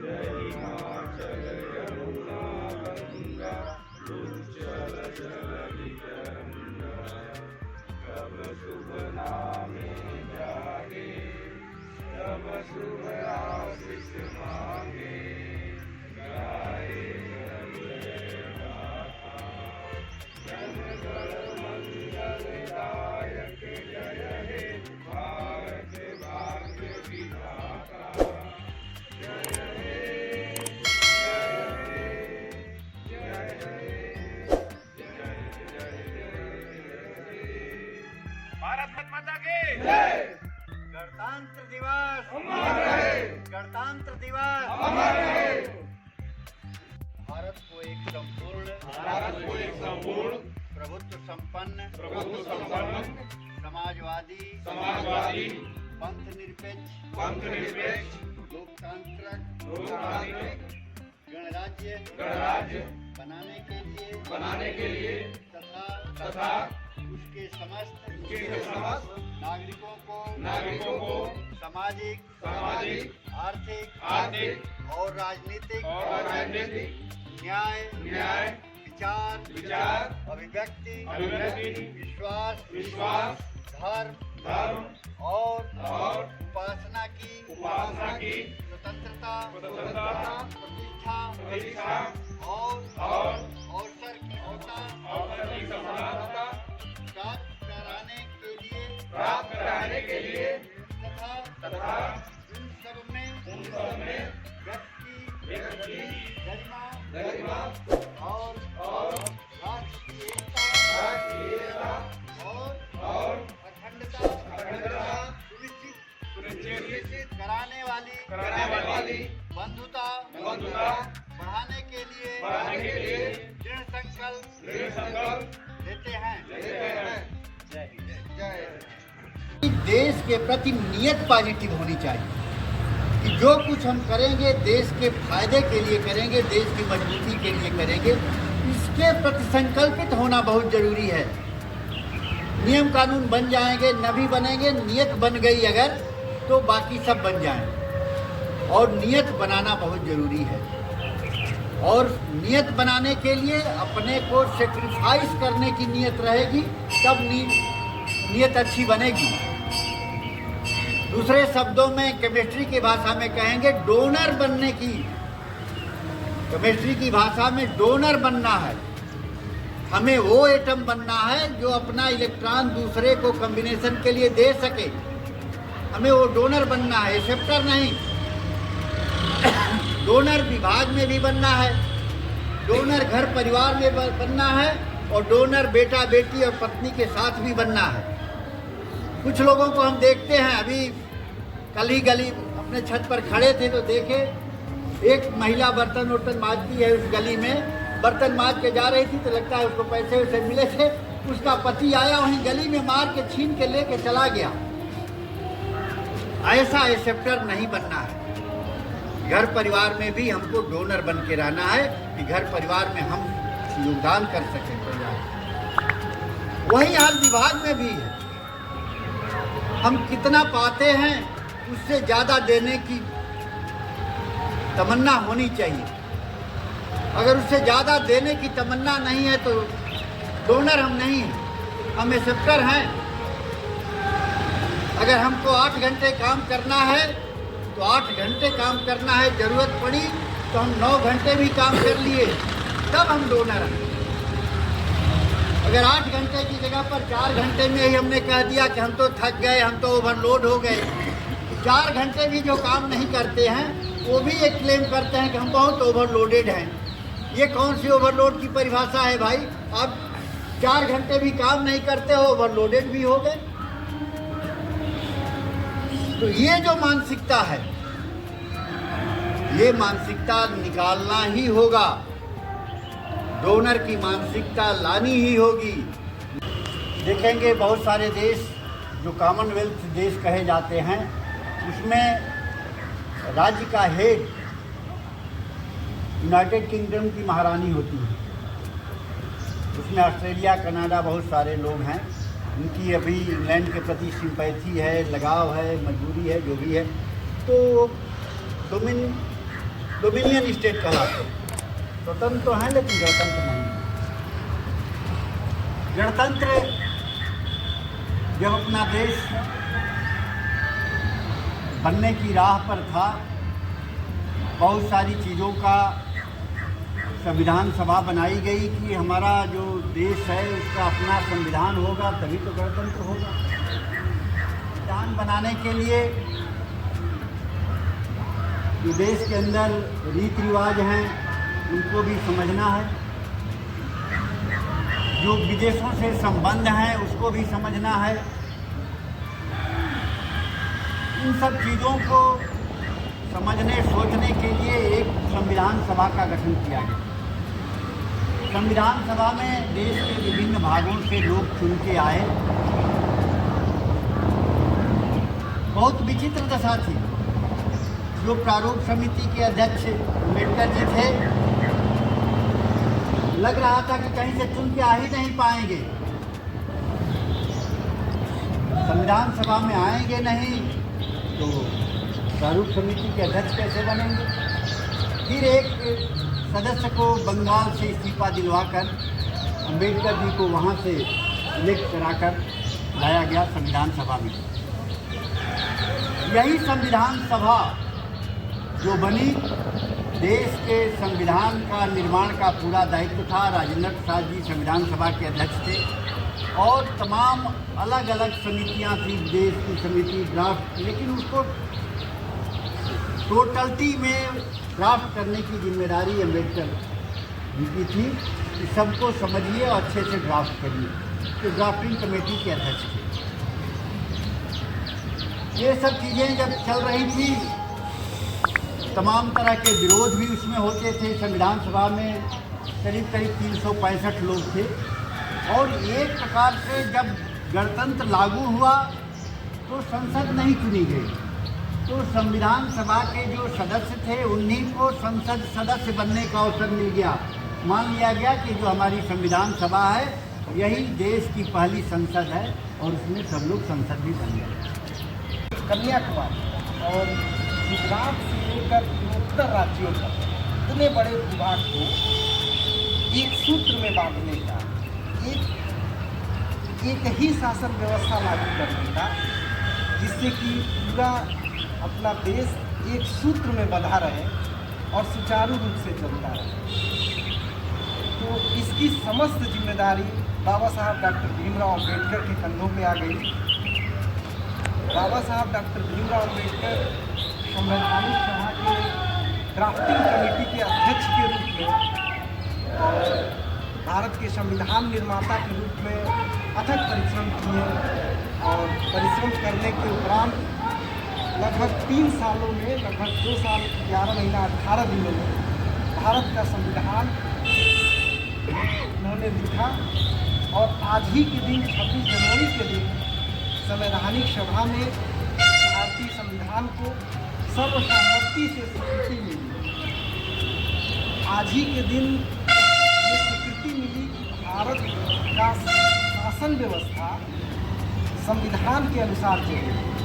जय हिमाचल यमुना गंगा उज्ज्वल जल वितरंगा तब शुभ नामे जागे तब शुभ आशीष मांगे गाए जय गाथा जन गण मंगलदायक जय हे भारत भाग्य विधाता जय हे जय हे जय हे भारत माता की जय। गणतंत्र दिवस अमर रहे गणतंत्र दिवस अमर रहे। भारत को एक संपूर्ण प्रभुत्व संपन्न समाजवादी पंथ निरपेक्ष लोकतांत्रिक गणराज्य बनाने के लिए तथा उसके समस्त नागरिकों को सामाजिक आर्थिक और राजनीतिक न्याय विचार अभिव्यक्ति विश्वास धर्म और उपासना की स्वतंत्रता प्रतिष्ठा और अवसर की समानता प्राप्त कराने के लिए तथा उन सब में व्यक्ति गरिमा और राष्ट्रीय एकता और अखंडता सुनिश्चित कराने वाली बंधुता बढ़ाने के लिए दृढ़ संकल्प लेते हैं। देश के प्रति नियत पॉजिटिव होनी चाहिए कि जो कुछ हम करेंगे देश के फायदे के लिए करेंगे, देश की मजबूती के लिए करेंगे। इसके प्रति संकल्पित होना बहुत जरूरी है। नियम कानून बन जाएंगे, न भी बनेंगे, नियत बन गई अगर तो बाकी सब बन जाएंगे। और नियत बनाना बहुत जरूरी है। और नियत बनाने के लिए अपने को सेक्रीफाइस करने की नियत रहेगी, तब नियत अच्छी बनेगी। दूसरे शब्दों में केमिस्ट्री की भाषा में कहेंगे डोनर बनने की। केमिस्ट्री की भाषा में डोनर बनना है। हमें वो एटम बनना है जो अपना इलेक्ट्रॉन दूसरे को कॉम्बिनेशन के लिए दे सके। हमें वो डोनर बनना है, एक्सेप्टर नहीं। डोनर विभाग में भी बनना है, डोनर घर परिवार में बनना है, और डोनर बेटा बेटी और पत्नी के साथ भी बनना है। कुछ लोगों को हम देखते हैं, अभी कल ही गली अपने छत पर खड़े थे तो देखे एक महिला बर्तन वर्तन मांजती है। उस गली में बर्तन मांज के जा रही थी तो लगता है उसको पैसे वैसे मिले थे। उसका पति आया, वहीं गली में मार के छीन के लेके चला गया। ऐसा एक्सेप्टर नहीं बनना है। घर परिवार में भी हमको डोनर बन के रहना है कि घर परिवार में हम योगदान कर सकें परिवार। वही हाल विभाग में भी है। हम कितना पाते हैं उससे ज़्यादा देने की तमन्ना होनी चाहिए। अगर उससे ज़्यादा देने की तमन्ना नहीं है तो डोनर हम नहीं हैं, हम एक्सेप्टर हैं। अगर हमको 8 घंटे काम करना है तो 8 घंटे काम करना है। ज़रूरत पड़ी तो हम 9 घंटे भी काम कर लिए, तब हम डोनर हैं। अगर 8 घंटे की जगह पर 4 घंटे में ही हमने कह दिया कि हम तो थक गए, हम तो ओवरलोड हो गए, 4 घंटे भी जो काम नहीं करते हैं वो भी एक क्लेम करते हैं कि हम बहुत ओवरलोडेड हैं। ये कौन सी ओवरलोड की परिभाषा है भाई? आप 4 घंटे भी काम नहीं करते हो, ओवरलोडेड भी हो गए। तो ये जो मानसिकता है, ये मानसिकता निकालना ही होगा। डोनर की मानसिकता लानी ही होगी। देखेंगे बहुत सारे देश जो कॉमनवेल्थ देश कहे जाते हैं, उसमें राज्य का हेड यूनाइटेड किंगडम की महारानी होती है। उसमें ऑस्ट्रेलिया, कनाडा बहुत सारे लोग हैं। उनकी अभी इंग्लैंड के प्रति सिंपैथी है, लगाव है, मजबूरी है, जो भी है। तो डोमिनियन स्टेट कहलाते हैं। स्वतंत्र तो हैं लेकिन गणतंत्र नहीं। गणतंत्र जब अपना देश बनने की राह पर था, बहुत सारी चीज़ों का संविधान सभा बनाई गई कि हमारा जो देश है उसका अपना संविधान होगा तभी तो गणतंत्र होगा। संविधान बनाने के लिए जो देश के अंदर रीति रिवाज हैं उनको भी समझना है, जो विदेशों से संबंध हैं उसको भी समझना है। इन सब चीज़ों को समझने सोचने के लिए एक संविधान सभा का गठन किया गया। संविधान सभा में देश के विभिन्न भागों से लोग चुन के आए। बहुत विचित्र दशा थी। जो प्रारूप समिति के अध्यक्ष अम्बेडकर जी थे, लग रहा था कि कहीं से चुन के आ ही नहीं पाएंगे, संविधान सभा में आएंगे नहीं तो प्रारूप समिति के अध्यक्ष कैसे बनेंगे। फिर एक सदस्य को बंगाल से इस्तीफा दिलवाकर अम्बेडकर जी को वहाँ से इलेक्ट कराकर लाया गया संविधान सभा में। यही संविधान सभा जो बनी, देश के संविधान का निर्माण का पूरा दायित्व था। राजेंद्र प्रसाद जी संविधान सभा के अध्यक्ष थे और तमाम अलग अलग समितियां थी, देश की समिति, ड्राफ्ट, लेकिन उसको टोटलिटी में ड्राफ्ट करने की जिम्मेदारी अम्बेडकर जी की थी कि सबको समझिए और अच्छे से ड्राफ्ट करिए। तो ड्राफ्टिंग कमेटी के अध्यक्ष थे। ये सब चीज़ें जब चल रही थी, तमाम तरह के विरोध भी उसमें होते थे। संविधान सभा में करीब 365 लोग थे और एक प्रकार से जब गणतंत्र लागू हुआ तो संसद नहीं चुनी गई, तो संविधान सभा के जो सदस्य थे उन्हीं को संसद सदस्य बनने का अवसर मिल गया। मान लिया गया कि जो हमारी संविधान सभा है यही देश की पहली संसद है और उसमें सब लोग संसद भी बन गए। कन्याकुमारी और गुजरात से लेकर उत्तर राज्यों तक इतने बड़े भूभाग को एक सूत्र में बांधने का, एक ही शासन व्यवस्था लागू करने का, जिससे कि पूरा अपना देश एक सूत्र में बंधा रहे और सुचारू रूप से चलता रहे। तो इसकी समस्त जिम्मेदारी बाबा साहब डॉक्टर भीमराव अम्बेडकर के कंधों पे आ गई। बाबा साहब डॉक्टर भीमराव अम्बेडकर संवैधानिक सभा के ड्राफ्टिंग कमेटी के अध्यक्ष के रूप में और भारत के संविधान निर्माता के रूप में अथक परिश्रम किए और परिश्रम करने के उपरांत लगभग 3 सालों में, लगभग 2 साल 11 महीना 18 दिनों में भारत का संविधान उन्होंने लिखा और आज ही के दिन 26 जनवरी के दिन संवैधानिक सभा में भारतीय संविधान को सर्वसम्मति से स्वीकृति मिली। आज ही के दिन ये स्वीकृति मिली कि भारत का शासन व्यवस्था संविधान के अनुसार चले।